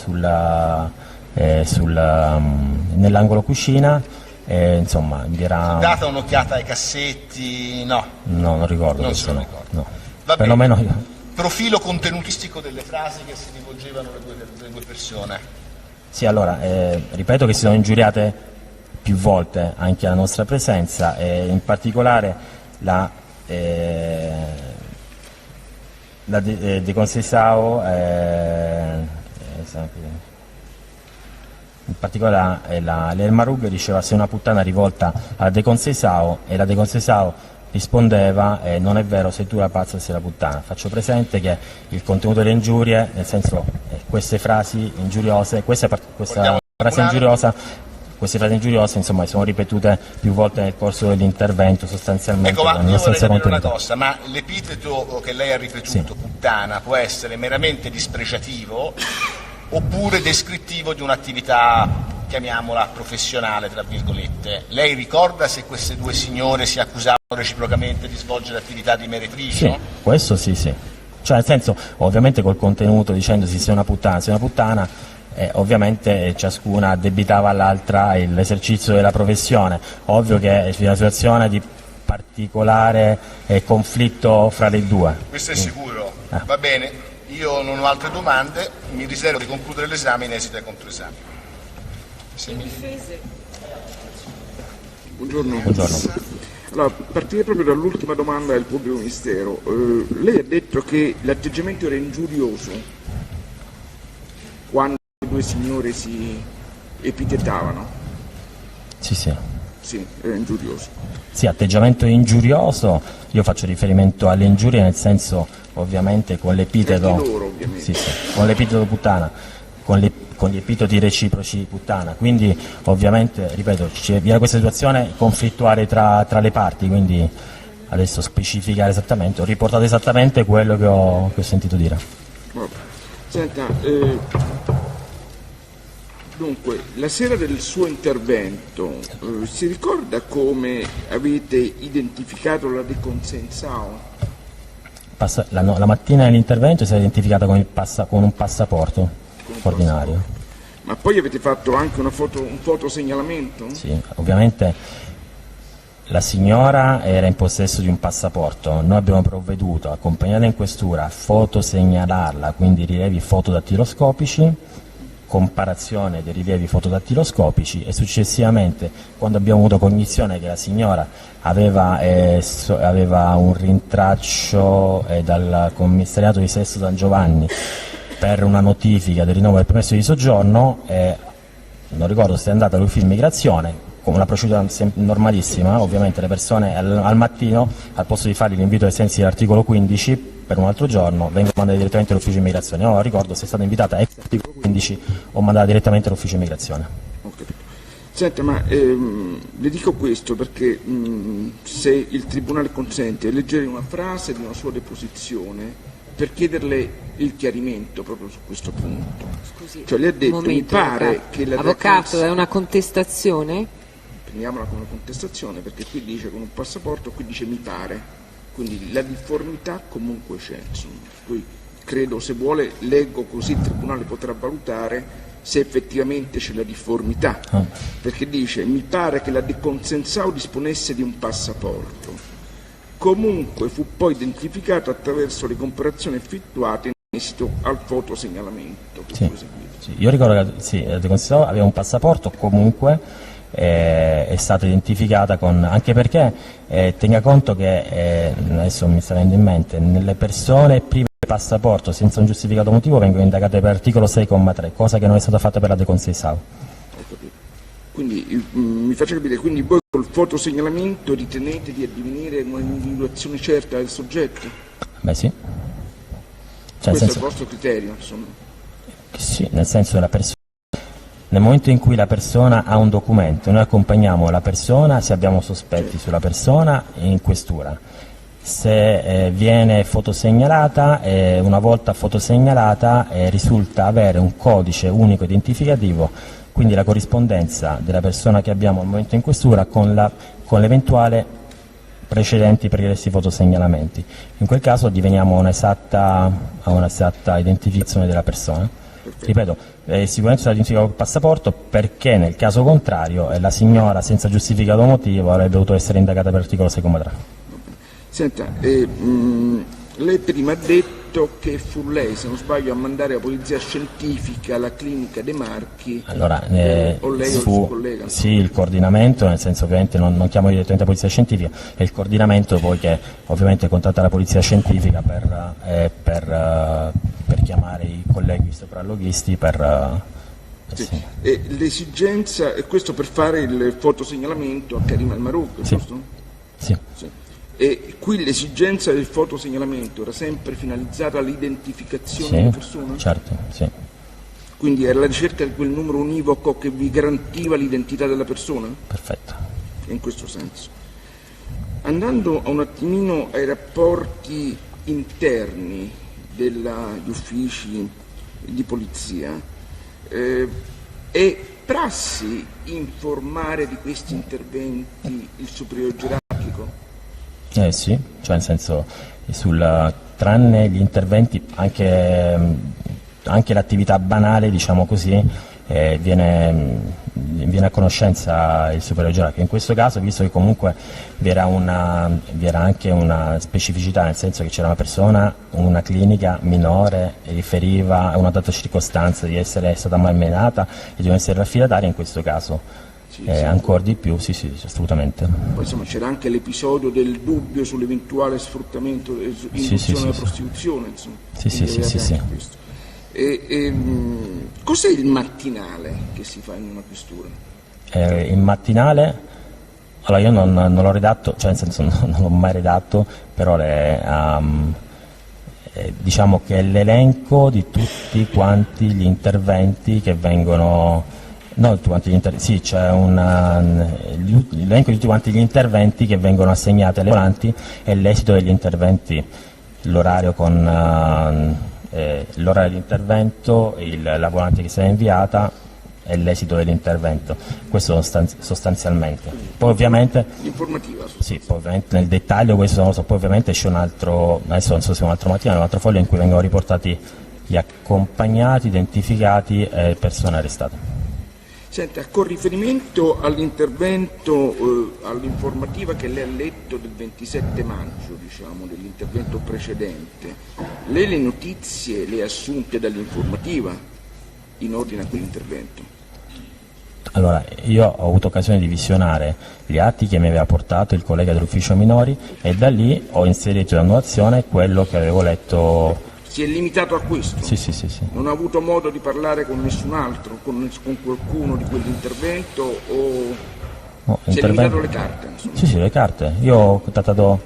[SPEAKER 2] nell'angolo cucina, insomma vi era...
[SPEAKER 3] Data un'occhiata ai cassetti? No.
[SPEAKER 2] No, non ricordo
[SPEAKER 3] Non
[SPEAKER 2] questo,
[SPEAKER 3] se lo
[SPEAKER 2] no.
[SPEAKER 3] ricordo.
[SPEAKER 2] No.
[SPEAKER 3] Va
[SPEAKER 2] Perlomeno
[SPEAKER 3] bene.
[SPEAKER 2] io.
[SPEAKER 3] Profilo contenutistico delle frasi che si rivolgevano le due persone.
[SPEAKER 2] Sì, allora, ripeto che si sono ingiuriate più volte anche alla nostra presenza, e in particolare la De Conceição, in particolare l'Elmar Rugg diceva "sei una puttana" rivolta alla De Conceição, e la De Conceição rispondeva "non è vero, sei tu la pazza, sei la puttana". Faccio presente che il contenuto delle ingiurie, nel senso queste frasi ingiuriose, questa frase ingiuriose insomma sono ripetute più volte nel corso dell'intervento, sostanzialmente.
[SPEAKER 3] Ecco, ma
[SPEAKER 2] con
[SPEAKER 3] io
[SPEAKER 2] lo
[SPEAKER 3] vorrei
[SPEAKER 2] stesso
[SPEAKER 3] capire una
[SPEAKER 2] contenuto.
[SPEAKER 3] cosa, ma l'epiteto che lei ha ripetuto,
[SPEAKER 2] Sì.
[SPEAKER 3] puttana, può essere meramente dispregiativo oppure descrittivo di un'attività, chiamiamola professionale, tra virgolette? Lei ricorda se queste due signore si accusavano reciprocamente di svolgere attività di meretricio?
[SPEAKER 2] Sì, questo sì. Cioè, nel senso, ovviamente col contenuto dicendosi sei una puttana, ovviamente ciascuna addebitava all'altra l'esercizio della professione. Ovvio che è una situazione di particolare conflitto fra le due.
[SPEAKER 3] Questo è sicuro. Va bene, io non ho altre domande, mi riservo di concludere l'esame in esito ai controesami.
[SPEAKER 5] Buongiorno.
[SPEAKER 2] Buongiorno.
[SPEAKER 5] Allora, partire proprio dall'ultima domanda del pubblico ministero. Lei ha detto che l'atteggiamento era ingiurioso quando le due signore si epitetavano.
[SPEAKER 2] Sì.
[SPEAKER 5] Sì, era ingiurioso.
[SPEAKER 2] Sì, atteggiamento ingiurioso, io faccio riferimento alle ingiurie nel senso, ovviamente, con l'epiteto...
[SPEAKER 5] Tra di loro, ovviamente.
[SPEAKER 2] Sì, con l'epiteto puttana, con gli epiteti reciproci puttana, quindi ovviamente, ripeto, vi era questa situazione conflittuale tra le parti, quindi adesso specificare esattamente, ho riportato esattamente quello che ho sentito dire.
[SPEAKER 5] Vabbè. Senta, dunque, la sera del suo intervento, si ricorda come avete identificato la De Conceição?
[SPEAKER 2] La mattina dell'intervento si è identificata con un passaporto ordinario.
[SPEAKER 5] Ma poi avete fatto anche un fotosegnalamento?
[SPEAKER 2] Sì, ovviamente la signora era in possesso di un passaporto, noi abbiamo provveduto, accompagnata in questura, a fotosegnalarla, quindi rilievi fotodattiloscopici, comparazione dei rilievi fotodattiloscopici, e successivamente, quando abbiamo avuto cognizione che la signora aveva un rintraccio dal commissariato di Sesto San Giovanni per una notifica del rinnovo del permesso di soggiorno, non ricordo se è andata all'ufficio immigrazione, con una procedura normalissima. Ovviamente le persone al mattino, al posto di fare l'invito ai sensi dell'articolo 15 per un altro giorno, vengono mandate direttamente all'ufficio immigrazione. Io ricordo, se è stata invitata ex articolo 15, o mandata direttamente all'ufficio immigrazione.
[SPEAKER 5] Ho capito. Senta, ma le dico questo perché se il Tribunale consente, leggere una frase di una sua deposizione per chiederle il chiarimento proprio su questo punto.
[SPEAKER 1] Scusi,
[SPEAKER 5] cioè lei ha detto,
[SPEAKER 1] un momento,
[SPEAKER 5] mi pare
[SPEAKER 1] avvocato.
[SPEAKER 5] che la
[SPEAKER 1] Avvocato, è una contestazione?
[SPEAKER 5] prendiamola come una contestazione, perché qui dice con un passaporto, qui dice mi pare, quindi la difformità comunque c'è, insomma. Poi credo, se vuole, leggo così il Tribunale potrà valutare se effettivamente c'è la difformità, perché dice mi pare che la De Conceição disponesse di un passaporto, comunque fu poi identificato attraverso le comparazioni effettuate in esito al fotosegnalamento.
[SPEAKER 2] Sì. Io ricordo che la De Conceição aveva un passaporto, comunque è stata identificata anche perché tenga conto che adesso mi sta venendo in mente, nelle persone prive di passaporto senza un giustificato motivo vengono indagate per articolo 6,3, cosa che non è stata fatta per la De Conceição.
[SPEAKER 5] Quindi mi faccia capire, quindi voi col fotosegnalamento ritenete di addivenire un'individuazione certa del soggetto?
[SPEAKER 2] Beh sì.
[SPEAKER 5] Questo è il vostro criterio, insomma.
[SPEAKER 2] Sì, nel senso della persona. Nel momento in cui la persona ha un documento, noi accompagniamo la persona se abbiamo sospetti sulla persona in questura. se viene fotosegnalata, una volta fotosegnalata risulta avere un codice unico identificativo, quindi la corrispondenza della persona che abbiamo al momento in questura con l'eventuale precedenti pregressi fotosegnalamenti. In quel caso diveniamo a un'esatta identificazione della persona. Ripeto, sicuramente sarà identificato il passaporto, perché nel caso contrario la signora senza giustificato motivo avrebbe dovuto essere indagata per l'articolo 6,3.
[SPEAKER 5] Senta, lei prima ha detto che fu lei, se non sbaglio, a mandare la polizia scientifica alla clinica De Marchi,
[SPEAKER 2] Allora,
[SPEAKER 5] o lei o il suo collega?
[SPEAKER 2] Sì, il coordinamento, nel senso ovviamente non chiamo direttamente la polizia scientifica, è il coordinamento poi che ovviamente contatta la polizia scientifica per chiamare i colleghi sopralloghisti
[SPEAKER 5] Sì. E l'esigenza, e questo per fare il fotosegnalamento a Karim Al-Marouk,
[SPEAKER 2] Sì.
[SPEAKER 5] giusto?
[SPEAKER 2] Sì.
[SPEAKER 5] Sì. E qui l'esigenza del fotosegnalamento era sempre finalizzata all'identificazione
[SPEAKER 2] Sì,
[SPEAKER 5] della persona?
[SPEAKER 2] certo, sì.
[SPEAKER 5] Quindi era la ricerca di quel numero univoco che vi garantiva l'identità della persona?
[SPEAKER 2] Perfetto.
[SPEAKER 5] In questo senso. Andando un attimino ai rapporti interni degli uffici di polizia, è prassi informare di questi interventi il superiore gerarchico?
[SPEAKER 2] Sì, cioè nel senso, tranne gli interventi, anche l'attività banale, diciamo così, viene a conoscenza il superiore gerarchico. In questo caso, visto che comunque vi era anche una specificità, nel senso che c'era una persona, una clinica minore, e riferiva a una data circostanza di essere stata malmenata e di non essere affidataria, in questo caso ancora di più, sì, assolutamente.
[SPEAKER 5] Poi insomma c'era anche l'episodio del dubbio sull'eventuale sfruttamento, induzione alla prostituzione, insomma.
[SPEAKER 2] Sì.
[SPEAKER 5] Cos'è il mattinale che si fa in una questura?
[SPEAKER 2] Il mattinale, allora io non l'ho redatto, cioè nel senso non l'ho mai redatto, però diciamo che è l'elenco di tutti quanti gli interventi che vengono. No, sì, c'è l'elenco di tutti quanti gli interventi che vengono assegnati alle volanti e l'esito degli interventi, l'orario di intervento, la volante che sarà inviata e l'esito dell'intervento. Questo sostanzialmente. Poi ovviamente
[SPEAKER 5] L'informativa.
[SPEAKER 2] sì, poi ovviamente nel dettaglio questo non lo so, poi ovviamente c'è un altro, adesso non so se è un altro mattino, un altro foglio in cui vengono riportati gli accompagnati, identificati e persone arrestate.
[SPEAKER 5] Senta, con riferimento all'intervento, all'informativa che lei ha letto del 27 maggio, diciamo, dell'intervento precedente, lei le notizie le ha assunte dall'informativa in ordine a quell'intervento?
[SPEAKER 2] Allora, io ho avuto occasione di visionare gli atti che mi aveva portato il collega dell'ufficio minori e da lì ho inserito in annotazione quello che avevo letto.
[SPEAKER 5] Si è limitato a questo?
[SPEAKER 2] Sì.
[SPEAKER 5] Non ha avuto modo di parlare con nessun altro, con qualcuno di quell'intervento o
[SPEAKER 2] No,
[SPEAKER 5] si è limitato alle carte? Insomma.
[SPEAKER 2] Sì, le carte. Io ho contattato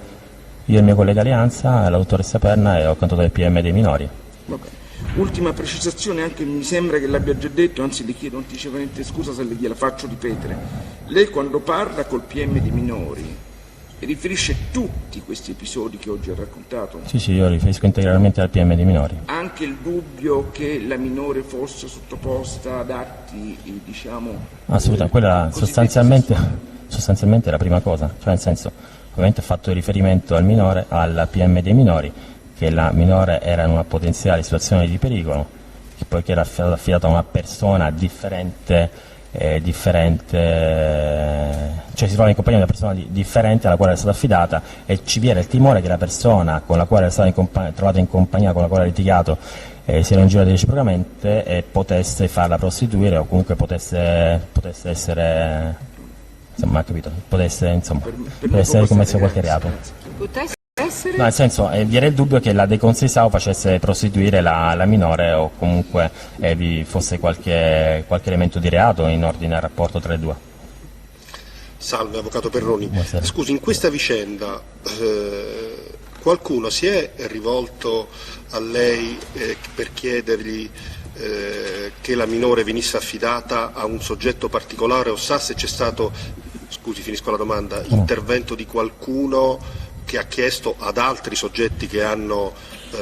[SPEAKER 2] io e il mio collega Alianza, la dottoressa Perna, e ho contattato il PM dei minori.
[SPEAKER 5] Vabbè. Ultima precisazione, anche mi sembra che l'abbia già detto, anzi le chiedo anticipadamente scusa se gliela faccio ripetere. Lei quando parla col PM dei minori riferisce tutti questi episodi che oggi ha raccontato?
[SPEAKER 2] Sì, io riferisco integralmente al PM dei minori.
[SPEAKER 5] Anche il dubbio che la minore fosse sottoposta ad atti, diciamo...
[SPEAKER 2] Assolutamente, quella sostanzialmente è la prima cosa, cioè nel senso, ovviamente ho fatto riferimento al minore, al PM dei minori, che la minore era in una potenziale situazione di pericolo, che poiché era affidata a una persona differente, cioè si trova in compagnia di una persona differente alla quale era stata affidata, e ci viene il timore che la persona con la quale era stata trovata in compagnia, con la quale ha litigato, si era in giro reciprocamente e potesse farla prostituire o comunque potesse essere, insomma, capito, potesse essere commesso qualche reato.
[SPEAKER 1] Potesse essere?
[SPEAKER 2] No, nel senso, vi era il dubbio che la Deconsei SAU facesse prostituire la minore o comunque vi fosse qualche elemento di reato in ordine al rapporto tra i due.
[SPEAKER 4] Salve, avvocato Perroni.
[SPEAKER 2] Buonasera.
[SPEAKER 4] Scusi, in questa vicenda qualcuno si è rivolto a lei per chiedergli che la minore venisse affidata a un soggetto particolare, o sa se c'è stato, scusi finisco la domanda, intervento di qualcuno che ha chiesto ad altri soggetti che hanno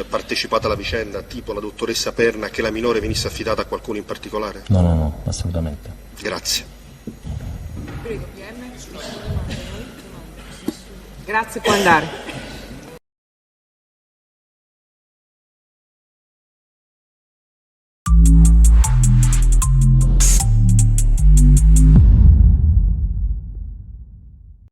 [SPEAKER 4] partecipato alla vicenda, tipo la dottoressa Perna, che la minore venisse affidata a qualcuno in particolare?
[SPEAKER 2] No, assolutamente.
[SPEAKER 4] Grazie.
[SPEAKER 1] Prego, PM. Grazie, può andare.